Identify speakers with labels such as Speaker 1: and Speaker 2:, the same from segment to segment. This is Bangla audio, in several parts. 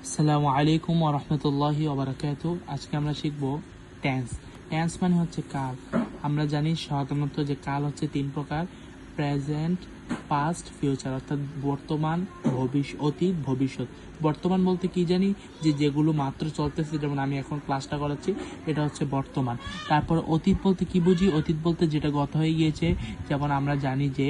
Speaker 1: আসসালামু আলাইকুম ওয়া রাহমাতুল্লাহি ওয়া বারাকাতুহু। আজকে আমরা শিখব টেন্স। টেন্স মানে হচ্ছে কাল। আমরা জানি সাধারণত যে কাল হচ্ছে তিন প্রকার: প্রেজেন্ট, পাস্ট, ফিউচার, অর্থাৎ বর্তমান, ভবিষ্যৎ, অতীত, ভবিষ্যৎ। বর্তমান বলতে কি জানি, যে যেগুলো মাত্র চলতেছে, যেমন আমি এখন ক্লাসটা করাচ্ছি, এটা হচ্ছে বর্তমান। তারপর অতীত বলতে কি বুঝি? অতীত বলতে যেটা গত হয়ে গিয়েছে, যেমন আমরা জানি যে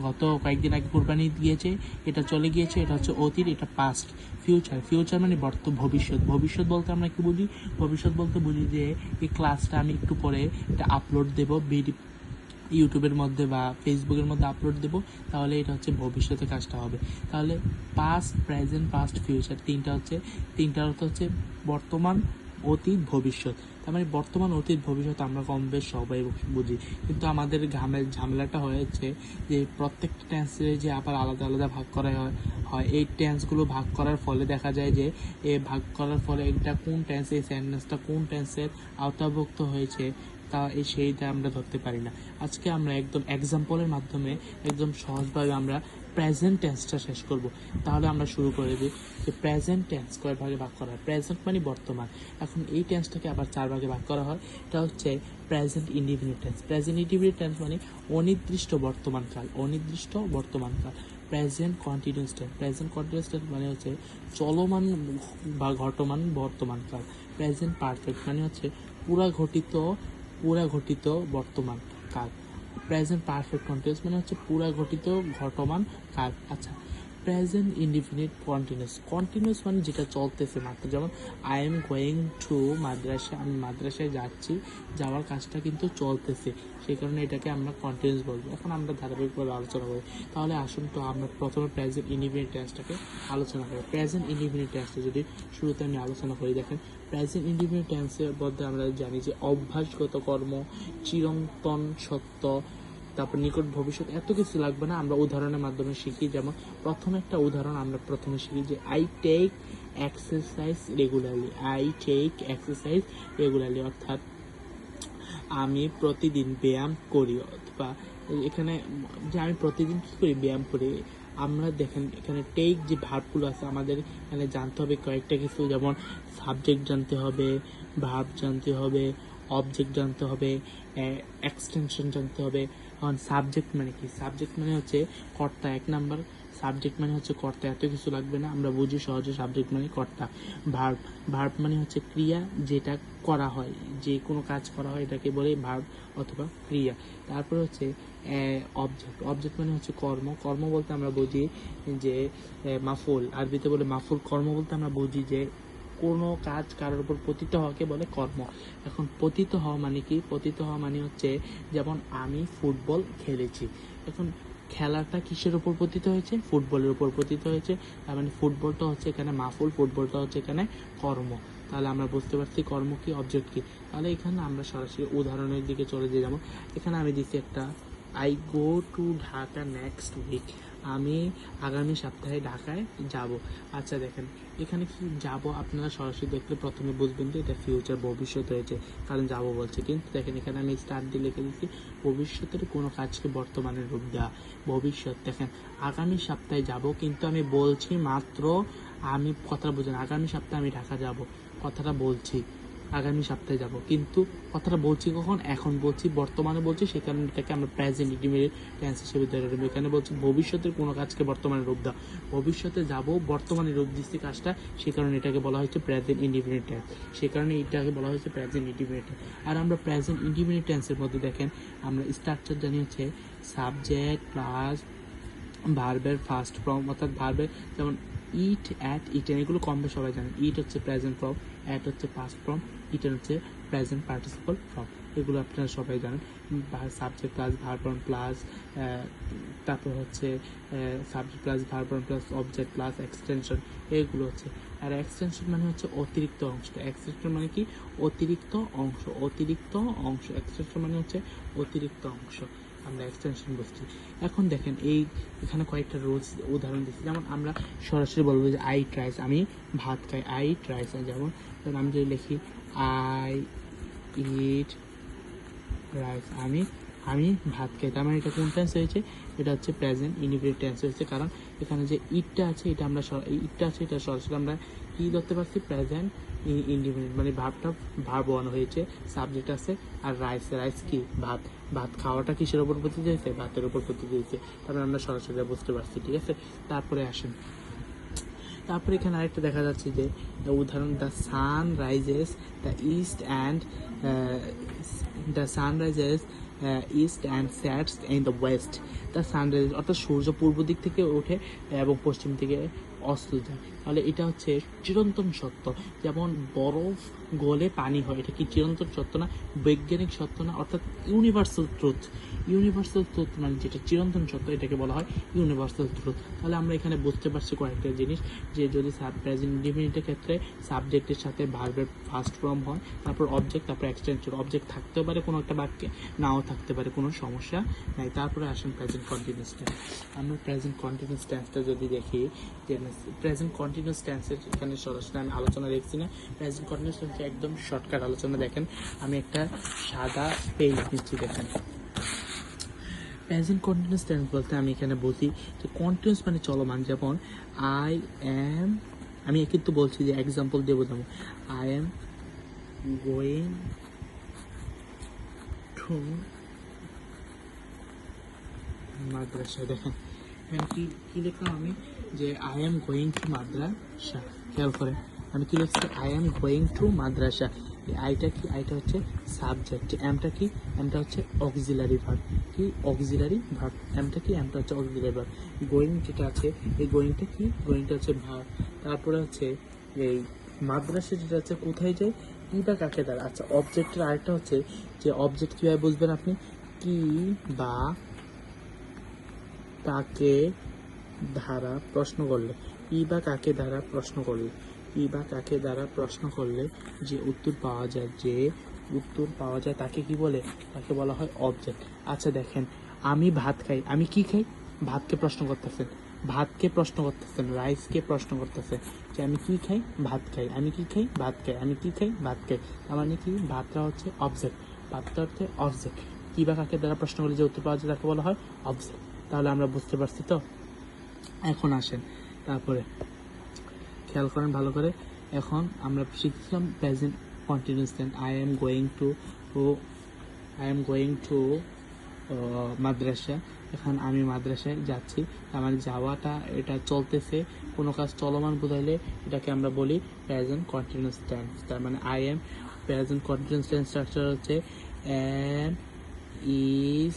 Speaker 1: গত কয়েকদিন আগে কোরবানি গিয়েছে, এটা চলে গিয়েছে, এটা হচ্ছে অতীত, এটা পাস্ট। ফিউচার, ফিউচার মানে ভবিষ্যৎ। ভবিষ্যৎ বলতে আমরা কি বুঝি? ভবিষ্যৎ বলতে বুঝি যে এই ক্লাসটা আমি একটু পরে এটা আপলোড দেবো, ইউটিউবের মধ্যে বা ফেসবুকের মধ্যে আপলোড দেবো, তাহলে এটা হচ্ছে ভবিষ্যতে কাজটা হবে। তাহলে পাস্ট, প্রেজেন্ট, পাস্ট, ফিউচার, তিনটার অর্থ হচ্ছে বর্তমান, অতীত, ভবিষ্যৎ। তার মানে বর্তমান, অতীত, ভবিষ্যৎ আমরা কম বেশ সবাই বুঝি, কিন্তু আমাদের ঝামেলাটা হয়েছে যে প্রত্যেকটা টেন্সে যে আবার আলাদা আলাদা ভাগ করা হয় এই টেন্সগুলো ভাগ করার ফলে দেখা যায় যে ভাগ করার ফলে এটা কোন টেন্স, এই সেন্টেন্সটা কোন টেন্সের আওতাভুক্ত হয়েছে সেইটা আমরা ধরতে পারি না। আজকে আমরা একদম এক্সাম্পলের মাধ্যমে একদম সহজভাবে আমরা প্রেজেন্ট টেন্সটা শেষ করব। তাহলে আমরা শুরু করে দিই যে প্রেজেন্ট টেন্স কয় ভাগে ভাগ করা হয়। প্রেজেন্ট মানে বর্তমান। এখন এই টেন্সটাকে আবার চার ভাগে ভাগ করা হয়। এটা হচ্ছে present indefinite tense. Present indefinite tense মানে অনির্দিষ্ট বর্তমানকাল, অনির্দিষ্ট বর্তমানকাল। Present continuous tense, present continuous tense মানে হচ্ছে চলমান বা ঘটমান বর্তমানকাল। প্রেজেন্ট পারফেক্ট মানে হচ্ছে পুরা ঘটিত বর্তমান কাল। প্রেজেন্ট পারফেক্ট কন্টিনিউয়াস মানে হচ্ছে পুরা ঘটিত ঘটমান কাল। আচ্ছা, প্রেজেন্ট ইনডিফিনিট কন্টিনিউয়াস, কন্টিনিউয়াস মানে যেটা চলতেছে মাত্র, যেমন আই এম গোয়িং টু মাদ্রাসা, আমি মাদ্রাসায় যাচ্ছি, যাওয়ার কাজটা কিন্তু চলতেছে, সেই কারণে এটাকে আমরা কন্টিনিউয়াস বলবো। এখন আমরা ধারাবাহিকভাবে আলোচনা করি। তাহলে আসুন তো আমরা প্রথমে প্রেজেন্ট ইনডিফিনিট টেন্সটাকে আলোচনা করি। প্রেজেন্ট ইনডিফিনিট টেন্সটা যদি শুরুতে আমি আলোচনা করি, দেখেন প্রেজেন্ট ইনডিফিনিট টেন্সের মধ্যে আমরা জানি যে অভ্যাসগত কর্ম, চিরন্তন সত্য, তারপর নিকট ভবিষ্যৎ, এত কিছু লাগবে না, আমরা উদাহরণের মাধ্যমে শিখি। যেমন প্রথমে একটা উদাহরণ আমরা প্রথমে শিখি যে I take exercise regularly. I take exercise regularly অর্থাৎ আমি প্রতিদিন ব্যায়াম করি, অথবা এখানে যে আমি প্রতিদিন কী করি, ব্যায়াম করি। আমরা দেখেন এখানে টেক যে ভার্বগুলো আছে আমাদের এখানে জানতে হবে কয়েকটা কিছু, যেমন সাবজেক্ট জানতে হবে, ভার্ব জানতে হবে, অবজেক্ট জানতে হবে, এক্সটেনশন জানতে হবে। এখন সাবজেক্ট মানে কি? সাবজেক্ট মানে হচ্ছে কর্তা, এক নাম্বার। সাবজেক্ট মানে হচ্ছে কর্তা, এত কিছু লাগবে না, আমরা বুঝি সহজে। সাবজেক্ট মানে কর্তা। ভার্ব, ভার্ব মানে হচ্ছে ক্রিয়া, যেটা করা হয়, যে কোনো কাজ করা হয় এটাকে বলে ভার্ব অথবা ক্রিয়া। তারপর হচ্ছে অবজেক্ট, অবজেক্ট মানে হচ্ছে কর্ম। কর্ম বলতে আমরা বুঝি যে মাফুল, আরবিতে বলে মাফুল। কর্ম বলতে আমরা বুঝি যে কোনো কাজ কারোর উপর পতিত হওয়াকে বলে কর্ম। এখন পতিত হওয়া মানে কি? পতিত হওয়া মানে হচ্ছে যেমন আমি ফুটবল খেলেছি, এখন খেলাটা কিসের উপর পতিত হয়েছে? ফুটবলের উপর পতিত হয়েছে। তার মানে ফুটবলটা হচ্ছে এখানে মাফুল, ফুটবলটা হচ্ছে এখানে কর্ম। তাহলে আমরা বুঝতে পারছি কর্ম কি, অবজেক্ট কি। তাহলে এখানে আমরা সরাসরি উদাহরণের দিকে চলে যাই। যেমন এখানে আমি দিচ্ছি একটা, I go to Dhaka next week. আমি আগামী সপ্তাহে ঢাকায় যাব। আচ্ছা দেখেন এখানে কি যাব, আপনারা সরাসরি দেখলে প্রথমে বুঝবেন যে এটা ফিউচার, ভবিষ্যৎ হয়েছে, কারণ যাব বলছে। কিন্তু দেখেন এখানে আমি স্টার্ট দিয়ে লিখে দিচ্ছি ভবিষ্যতের কোনো কাজকে বর্তমানে রূপ দেওয়া। ভবিষ্যৎ, দেখেন আগামী সপ্তাহে যাব, কিন্তু আমি বলছি মাত্র, আমি কথাটা বুঝেন, আগামী সপ্তাহে আমি ঢাকা যাব, কথাটা বলছি আগামী সপ্তাহে যাব, কিন্তু কথাটা বলছি কখন? এখন বলছি, বর্তমানে বলছি, সেই কারণে এটাকে আমরা প্রেজেন্ট ইন্ডিফিনিট টেন্স হিসেবে ধরে নেব। এখানে বলছি ভবিষ্যতের কোনো কাজকে বর্তমানে রূপ দাও, ভবিষ্যতে যাব, বর্তমানে রূপ দিচ্ছি কাজটা, সেই কারণে এটাকে বলা হচ্ছে প্রেজেন্ট ইন্ডিফিনিট টেন্স। সেই কারণে এটাকে বলা হচ্ছে প্রেজেন্ট ইন্ডিফিনিট টেন্স। আর আমরা প্রেজেন্ট ইন্ডিফিনিট টেন্সের মধ্যে দেখেন আমরা স্ট্রাকচার জানি হচ্ছে সাবজেক্ট প্লাস ভার্বের ফার্স্ট ফর্ম, অর্থাৎ ভার্বের যেমন ইট, অ্যাট, ইটেন, এগুলো কম বেশি সবাই জানেন। ইট হচ্ছে প্রেজেন্ট ফর্ম, অ্যাট হচ্ছে পাস্ট ফর্ম, ইটেন হচ্ছে প্রেজেন্ট পার্টিসিপল ফর্ম, এগুলো আপনারা সবাই জানেন। সাবজেক্ট প্লাস ভার্বন প্লাস তারপর হচ্ছে subject plus ভার্বন plus object plus extension, এগুলো হচ্ছে। আর এক্সটেনশন মানে হচ্ছে অতিরিক্ত অংশ। এক্সটেনশন মানে কি? অতিরিক্ত অংশ, অতিরিক্ত অংশ। এক্সটেনশন মানে হচ্ছে অতিরিক্ত অংশ, আমরা এক্সটেনশন বলছি। এখন দেখেন এখানে কয়েকটা রোজ উদাহরণ দিচ্ছি। যেমন আমরা সরাসরি বলবো যে আই ট্রাইস, আমি ভাত খাই, আই ট্রাইস। যেমন আমি যদি লিখি আই ইট রাইস, আমি আমি ভাত খাই। তার মানে এটা কোন টেন্স হয়েছে? এটা হচ্ছে প্রেজেন্ট ইনডিফিনিট টেন্স হয়েছে, কারণ এখানে যে ইটটা আছে এটা আমরা ইটটা আছে এটা সরাসরি আমরা কি ধরতে পারছি? প্রেজেন্ট ইনডিফিনিট, মানে ভার্ব ওয়ান হয়েছে, সাবজেক্ট আছে, আর রাইস কি? ভাত। ভাত খাওয়াটা কিসের উপর প্রতিনিধিত্ব হয়েছে? ভাতের উপর প্রতিনিধিত্ব হয়েছে। তারপরে আমরা সরাসরি বুঝতে পারছি, ঠিক আছে। তারপরে আসেন, তারপরে এখানে আরেকটা দেখা যাচ্ছে যে উদাহরণ, the sun rises the east and the sun rises east and sets in the West. The sun rises অর্থাৎ সূর্য পূর্ব দিক থেকে ওঠে এবং পশ্চিম থেকে অস্ত যায়। তাহলে এটা হচ্ছে চিরন্তন সত্য। যেমন বরফ গলে পানি হয়, এটা কি চিরন্তন সত্য না? বৈজ্ঞানিক সত্য না? অর্থাৎ ইউনিভার্সাল ট্রুথ। ইউনিভার্সাল ট্রুথ মানে যেটা চিরন্তন সত্য, এটাকে বলা হয় ইউনিভার্সাল ট্রুথ। তাহলে আমরা এখানে বুঝতে পারছি কয়েকটা জিনিস, যে যদি প্রেজেন্ট ইনডিফিনিটের ক্ষেত্রে সাবজেক্টের সাথে ভার্বের ফার্স্ট ফর্ম হয়, তারপর অবজেক্ট, তারপর এক্সটেনশন। অবজেক্ট থাকতেও পারে কোনো একটা বাক্যে, নাও থাকতে পারে, কোনো সমস্যা নাই। তারপরে আসেন প্রেজেন্ট কন্টিনিউয়াস টেন্স। আমরা প্রেজেন্ট কন্টিনিউয়াস টেন্সটা যদি দেখি, যে প্রেজেন্ট কন্টিনিউয়াস টেন্সের এখানে সরাসরি আমি আলোচনা দেখছি না। প্রেজেন্ট কন্টিনিউয়াস টেন্সে একদম শর্টকাট আলোচনা। দেখেন আমি একটা সাদা পেজ নিচ্ছি, দেখেন প্রেজেন্ট কন্টিনিউয়াস টেন্স বলতে আমি এখানে বলছি যে কন্টিনিউয়াস মানে চলমান। যেমন আই অ্যাম, আমি কিন্তু বলছি যে এক্সাম্পল দিয়ে বোঝাবো, আই অ্যাম গোয়িং টু মাদ্রাসা। দেখেন এখানে কি লিখলাম আমি, যে আই এম গোয়িং টু মাদ্রাসা। খেয়াল করেন আমি কি লিখছি? আই এম গোয়িং টু মাদ্রাসা। আইটা কি? আইটা হচ্ছে সাবজেক্ট। এমটা কি? এমটা হচ্ছে অক্সিলারি ভার্ব। কি? Auxiliary verb. এমটা কি? এমটা হচ্ছে অক্সিলারি ভার্ব। গোয়িং যেটা আছে, এই গোয়িংটা কি? গোয়িংটা হচ্ছে ভার্ব। তারপরে হচ্ছে এই মাদ্রাসা যেটা আছে কোথায় যায়? কি বা কাকে দ্বারা। আচ্ছা, অবজেক্টের আরেকটা হচ্ছে যে অবজেক্ট কীভাবে বুঝবেন আপনি? কি বা কাকে দ্বারা প্রশ্ন করলে, কি বা কাকে দ্বারা প্রশ্ন করলে, কি বা কাকে দ্বারা প্রশ্ন করলে যে উত্তর পাওয়া যায়, যে উত্তর পাওয়া যায় তাকে কি বলে? তাকে বলা হয় অবজেক্ট। আচ্ছা দেখেন, আমি ভাত খাই, আমি কি খাই? ভাতকে প্রশ্ন করতেছেন, ভাতকে প্রশ্ন করতেছেন, রাইসকে প্রশ্ন করতেছে যে আমি কি খাই? ভাত খাই। আমি কি খাই? ভাত খাই। আমি কি খাই? ভাত খাই। তার মানে কি? ভাতটা হচ্ছে অবজেক্ট, ভাতটা হচ্ছে অবজেক্ট। কি বা কাকে দ্বারা প্রশ্ন করলে যে উত্তর পাওয়া যায় তাকে বলা হয় অবজেক্ট। তাহলে আমরা বুঝতে পারছি তো। এখন আসেন, তারপরে খেয়াল করেন ভালো করে। এখন আমরা শিখছিলাম present continuous tense. I am going to মাদ্রাসা। এখন আমি মাদ্রাসায় যাচ্ছি, তার মানে যাওয়াটা এটা চলতেছে, কোনো কাজ চলমান বোঝাইলে এটাকে আমরা বলি প্রেজেন্ট কন্টিনিউয়াস টেন্স। তার মানে I am, present continuous tense structure হচ্ছে এম, ইজ,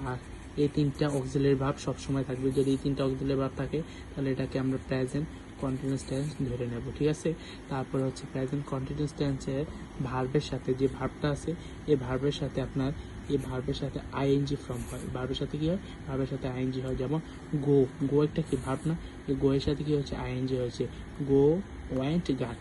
Speaker 1: আর এই তিনটা অক্সিলারি ভার্ব সবসময় থাকবে। যদি এই তিনটা অক্সিলারি ভার্ব থাকে তাহলে এটাকে আমরা প্রেজেন্ট কন্টিনিউয়াস টেন্স ধরে নেব, ঠিক আছে। তারপরে হচ্ছে প্রেজেন্ট কন্টিনিউয়াস টেন্সের ভার্বের সাথে যে ভার্বটা আছে, এই ভার্বের সাথে আপনার এই ভার্বের সাথে আইএনজি ফর্ম হয়। ভার্বের সাথে কি হয়? ভার্বের সাথে আইএনজি হয়। যেমন গো একটা কি ভার্ব না? এই গো এর সাথে কি হচ্ছে? আইএনজি হয়েছে। গো ওয়েন্ট গান।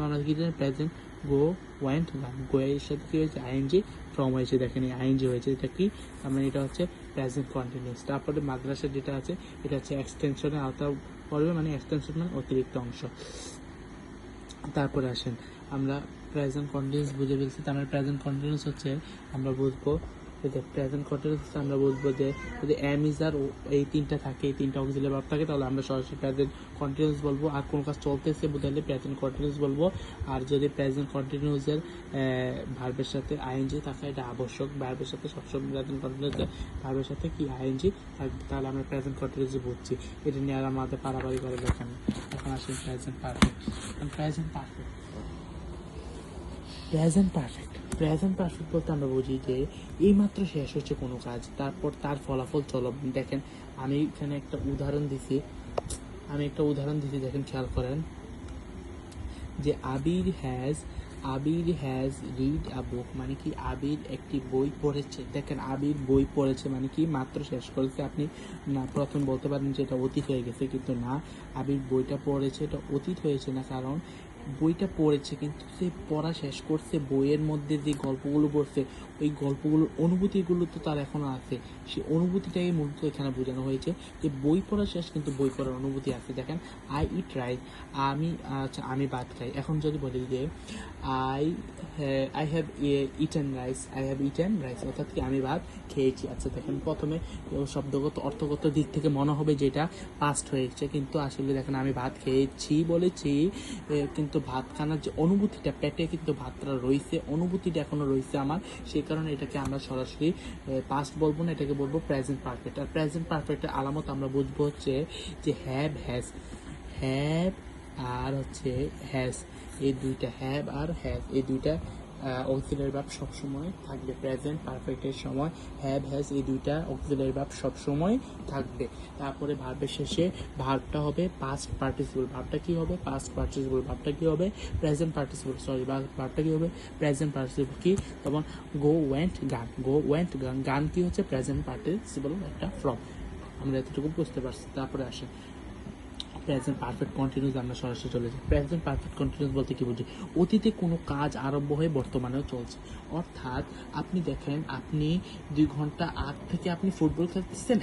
Speaker 1: আমরা কি জানি? প্রেজেন্ট গো ওয়েন্ট গান। গো এর সাথে কি হয়েছে? আইএনজি ফর্ম হয়েছে। দেখেন এই আইএনজি হয়েছে, এটা কি? তার মানে এটা হচ্ছে প্রেজেন্ট কন্টিনিউয়াস। তারপরে মাদ্রাসা যেটা আছে এটা হচ্ছে এক্সটেনশনের আওতা পড়বে, মানে এক্সটেনশন মানে অতিরিক্ত অংশ। তারপরে আসেন, আমরা প্রেজেন্ট কন্টিনিউয়াস বুঝে ফেলছি। তার মানে প্রেজেন্ট কন্টিনিউয়াস হচ্ছে আমরা বুঝবো যে প্রেজেন্ট কন্টিনিউয়াস হচ্ছে আমরা বুঝবো যে যদি এম ইজ আর এই তিনটা থাকে, এই তিনটা অক্সিলারি ভার্ব থাকে, তাহলে আমরা সরাসরি প্রেজেন্ট কন্টিনিউয়াস বলবো। আর কোন কাজ চলতেছে বোঝালে প্রেজেন্ট কন্টিনিউয়াস বলবো। আর যদি প্রেজেন্ট কন্টিনিউয়াসের ভার্বের সাথে আইএনজি থাকে, এটা আবশ্যক। ভার্বের সাথে সবসময় প্রেজেন্ট কন্টিনিউয়াস ভার্বের সাথে কি আইএনজি থাকবে, তাহলে আমরা প্রেজেন্ট কন্টিনিউয়াস বুঝছি। এটা নিয়ে আর আমাদের পারাপারি করে দেখেন। এখন আসি present perfect. Present perfect, present perfect বলতে আমরা বুঝি যে এইমাত্র শেষ হচ্ছে কোনো কাজ, তারপর তার ফলাফল চলমান। দেখেন আমি এখানে একটা উদাহরণ দিছি, দেখেন খেয়াল করেন যে আবির হ্যাজ রিড আ বুক, মানে কি? আবির একটি বই পড়েছে। দেখেন আবির বই পড়েছে মানে কি? মাত্র শেষ করেছে। আপনি না প্রথম বলতে পারেন যে এটা অতীত হয়ে গেছে, কিন্তু না, আবির বইটা পড়েছে, এটা অতীত হয়েছে না, কারণ বইটা পড়েছে, কিন্তু সে পড়া শেষ করছে, বইয়ের মধ্যে যে গল্পগুলো পড়ছে ওই গল্পগুলোর অনুভূতিগুলো তো তার এখনো আছে। সেই অনুভূতিটাই মূলত এখানে বোঝানো হয়েছে যে বই পড়া শেষ কিন্তু বই পড়ার অনুভূতি আছে। দেখেন আই ইট রাইস, আমি ভাত খাই। এখন যদি বলি যে I I have eaten rice, I have eaten rice, অর্থাৎ কি আমি ভাত খেয়েছি। আচ্ছা দেখেন প্রথমে শব্দগত অর্থগত দিক থেকে মনে হবে যেটা পাস্ট হয়েছে, কিন্তু আসলে দেখেন আমি ভাত খেয়েছি বলেছি, কিন্তু ভাত খানার যে অনুভূতিটা, পেটে কিন্তু ভাতটা রয়েছে, অনুভূতিটা এখনো রয়েছে আমার, সেই কারণে এটাকে আমরা সরাসরি পাস্ট বলবো না, এটাকে বলবো প্রেজেন্ট পারফেক্ট। আর প্রেজেন্ট পারফেক্টের আলামত আমরা বুঝবো হচ্ছে যে হ্যাভ হ্যাজ, হ্যাভ আর হচ্ছে হ্যাজ, এই দুইটা হ্যাভ আর হ্যাজ এই দুইটা অক্সিলারি ভার্ব সবসময় থাকবে। প্রেজেন্ট পারফেক্টের সময় হ্যাভ হ্যাজ এই দুইটা অক্সিলারি ভার্ব সবসময় থাকবে। তারপরে ভার্বের শেষে ভার্বটা হবে পাস্ট পার্টিসিপল, ভার্বটা কি হবে পাস্ট পার্টিসিপল, ভার্বটা কি হবে প্রেজেন্ট পার্টিসিপল, সরি ভার্বটা কি হবে প্রেজেন্ট পার্টিসিপল। কি তখন গো ওয়েন্ট গান, গো ওয়েন্ট গান, গান কি হচ্ছে প্রেজেন্ট পার্টিসিপল একটা ফ্রম, আমরা এতটুকু বুঝতে পারছি। তারপরে আসে প্রেজেন্ট পারফেক্ট কন্টিনিউস, আমরা সরাসরি চলে যাই। প্রেজেন্ট পারফেক্ট কন্টিনিউস বলতে কি বুঝি, অতীতে কোনো কাজ আরম্ভ হয়ে বর্তমানেও চলছে। অর্থাৎ আপনি দেখেন আপনি 2 ঘন্টা আগ থেকে আপনি ফুটবল খেলতেছেন,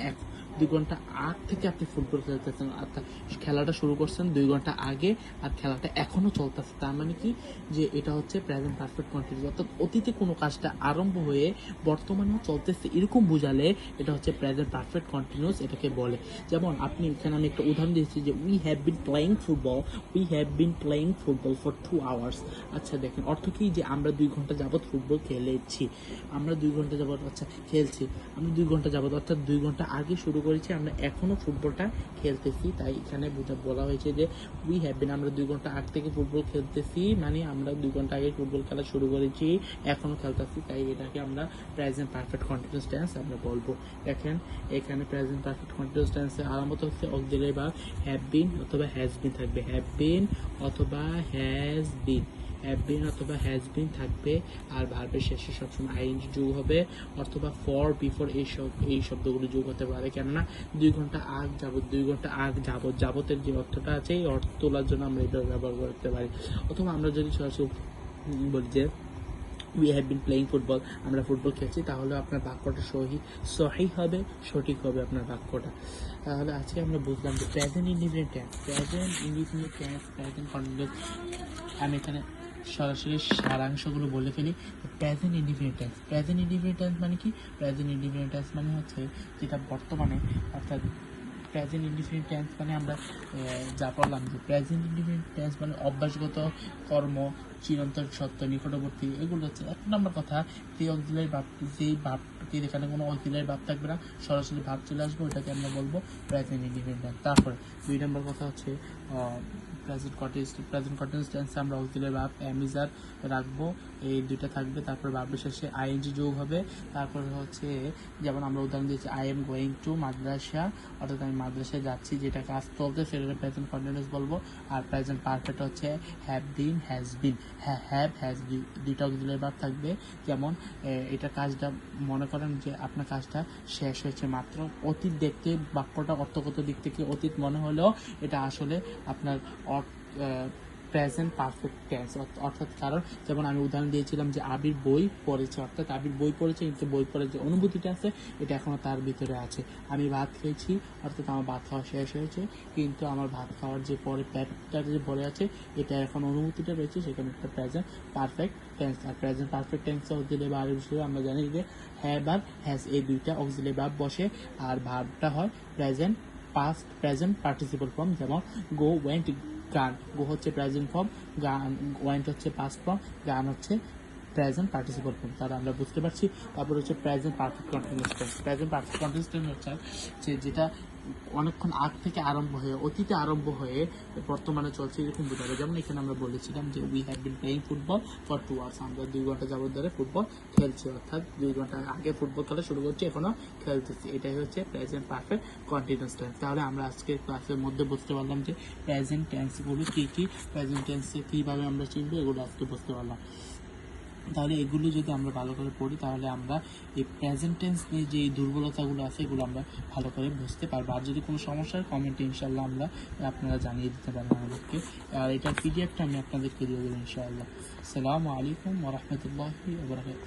Speaker 1: 2 ঘন্টা আগ থেকে আপনি ফুটবল খেলতেছেন, অর্থাৎ খেলাটা শুরু করছেন 2 ঘন্টা আগে আর খেলাটা এখনো চলতেছে। তার মানে কি যে এটা হচ্ছে প্রেজেন্ট পারফেক্ট কন্টিনিউস, অর্থাৎ অতীতে কোনো কাজটা আরম্ভ হয়ে বর্তমানেও চলতেছে এরকম বোঝালে এটা হচ্ছে প্রেজেন্ট পারফেক্ট কন্টিনিউস এটাকে বলে। যেমন আপনি এখানে আমি একটা উদাহরণ দিয়েছি যে we have been playing football, we have been playing football for 2 hours. আচ্ছা দেখেন অর্থ কি যে আমরা 2 ঘন্টা যাবত ফুটবল খেলেছি, আমরা 2 ঘন্টা যাবত আচ্ছা খেলছি, আমরা 2 ঘন্টা যাবত অর্থাৎ 2 ঘন্টা আগে শুরু করেছি, আমরা এখনো ফুটবলটা খেলতেছি। তাই এখানে বলা হয়েছে যে উই হ্যাভ বিন, আমরা 2 ঘন্টা আগ থেকে ফুটবল খেলতেছি, মানে আমরা 2 ঘন্টা আগে ফুটবল খেলা শুরু করেছি, এখনো খেলতেছি, তাই এটাকে আমরা প্রেজেন্ট পারফেক্ট কন্টিনিউয়াস টেন্স আমরা বলবো। দেখেন এখানে প্রেজেন্ট পারফেক্ট কন্টিনিউয়াস টেন্সের আলামত হচ্ছে অক্সিলারি ভার্ব হ্যাভ বিন অথবা হ্যাজ বিন থাকবে, হ্যাভ বিন অথবা হ্যাজ বিন, হ্যাভ বিন অথবা হ্যাজ বিন থাকবে। আর ভার্বের শেষে সবসময় আইএনজি যোগ হবে অথবা ফর বিফোর এই শব্দগুলো যোগ হতে পারে, কেননা 2 ঘন্টা আগ যাবত, 2 ঘন্টা আগ যাবত, যাবতের যে অর্থটা আছে এই অর্থ তোলার জন্য আমরা এটা ব্যবহার করতে পারি। অথবা আমরা যদি সরাসরি বলি যে we have been playing football, আমরা ফুটবল খেলছি, তাহলে আপনার বাক্যটা সহি হবে, সঠিক হবে আপনার বাক্যটা। তাহলে আজকে আমরা বুঝলাম যে present indefinite tense, present indefinite tense, present continuous. আমি এখানে সরাসরি সারাংশগুলো বলে ফেলি। Present indefinite tense, present indefinite tense মানে কি, প্রেজেন্ট ইনডিফিনিট টেন্স মানে হচ্ছে যেটা বর্তমানে, অর্থাৎ প্রেজেন্ট ইনডিফিনিট টেন্স মানে আমরা যা পড়লাম যে প্রেজেন্ট ইনডিফিনিট টেন্স মানে অভ্যাসগত কর্ম, চিরন্তন সত্য, নিকটবর্তী, এগুলো হচ্ছে 1 নম্বর কথা। সেই অক্সিলারি ভাব, যেই ভাবটি এখানে কোনো অক্সিলারি ভাব থাকবে না, সরাসরি ভাব চলে আসবে, ওটাকে আমরা বলবো প্রেজেন্ট ইনডিফিনিট টেন্স। তারপরে 2 নম্বর কথা হচ্ছে প্রেজেন্ট কন্টিনিউয়াস টেন্সে আমরা অক্সিলারি ভাব অ্যামিজার রাখবো, এই দুইটা থাকবে। তারপর ভার্বের শেষে আইএনজি যোগ হবে। তারপর হচ্ছে যেমন আমরা উদাহরণ দিয়েছি আই এম গোয়িং টু মাদ্রাসা, অর্থাৎ আমি মাদ্রাসায় যাচ্ছি, যেটা কাজ চলতে সেটা প্রেজেন্ট কন্টিনিউয়াস বলবো। আর প্রেজেন্ট পারফেক্ট হচ্ছে have been, has been, have has, দুইটা অক্সিলারি ভার্ব থাকবে। যেমন এটা কাজটা মনে করেন যে আপনার কাজটা শেষ হয়েছে মাত্র, অতীত দেখতে বাক্যটা অর্থগত দিক থেকে অতীত মনে হলেও এটা আসলে আপনার প্রেজেন্ট পারফেক্ট টেন্স, অর্থাৎ কারণ যেমন আমি উদাহরণ দিয়েছিলাম যে আবির বই পড়েছে, অর্থাৎ আবির বই পড়েছে কিন্তু বই পড়ার যে অনুভূতিটা আছে এটা এখনো তার ভিতরে আছে। আমি ভাত খেয়েছি, অর্থাৎ আমার ভাত খাওয়া শেষ হয়েছে, কিন্তু আমার ভাত খাওয়ার যে পরে পেটটা যে পড়ে আছে এটা এখন অনুভূতিটা রয়েছে, সেখানে একটা প্রেজেন্ট পারফেক্ট টেন্স। আর প্রেজেন্ট পারফেক্ট টেন্সে অক্সিলারি ভার্বের বিষয়ে আমরা জানি যে হ্যাভ আর হ্যাজ এই দুইটা অক্সিলারি ভার্ব বসে, আর ভার্বটা হয় প্রেজেন্ট পার্টিসিপল ফর্ম। যেমন গো ওয়েন্ট গান, গো হচ্ছে প্রেজেন্ট ফর্ম, গান ওয়েন্ট হচ্ছে পাস্ট ফর্ম, গান হচ্ছে প্রেজেন্ট পার্টিসিপল ফর্ম, তারা আমরা বুঝতে পারছি। তারপর হচ্ছে present perfect continuous tense, present perfect continuous tense হচ্ছে যেটা অনেকক্ষণ আগ থেকে আরম্ভ হয়ে, অতীতে আরম্ভ হয়ে বর্তমানে চলছে এরকম বোঝাবে। যেমন এখানে আমরা বলেছিলাম যে we have been playing football for 2 hours, আমরা 2 ঘন্টা যাবত ধরে ফুটবল খেলছি, অর্থাৎ 2 ঘন্টা আগে ফুটবল খেলা শুরু করছি, এখনো খেলতেছি, এটাই হচ্ছে প্রেজেন্ট পারফেক্ট কন্টিনিউয়াস টেন্স। তাহলে আমরা আজকের ক্লাসের মধ্যে বুঝতে পারলাম যে প্রেজেন্ট টেন্সগুলো কী কী, প্রেজেন্ট টেন্সে কীভাবে আমরা চিনবো, এগুলো আজকে বুঝতে পারলাম। তাহলে এগুলো যদি আমরা ভালো করে পড়ি তাহলে আমরা এই প্রেজেন্ট টেন্স নিয়ে যে দুর্বলতাগুলো আছে এগুলো আমরা ভালো করে বুঝতে পারবো। আর যদি কোনো সমস্যার কমেন্টে ইনশাল্লাহ আপনারা জানিয়ে দিতে পারেন আমাদেরকে। আর এটার পিডিএফটা আমি আপনাদেরকে দিয়ে দেবো ইনশাআল্লাহ। আসসালামু আলাইকুম ওয়া রাহমাতুল্লাহি ওয়া বারাকাতুহু।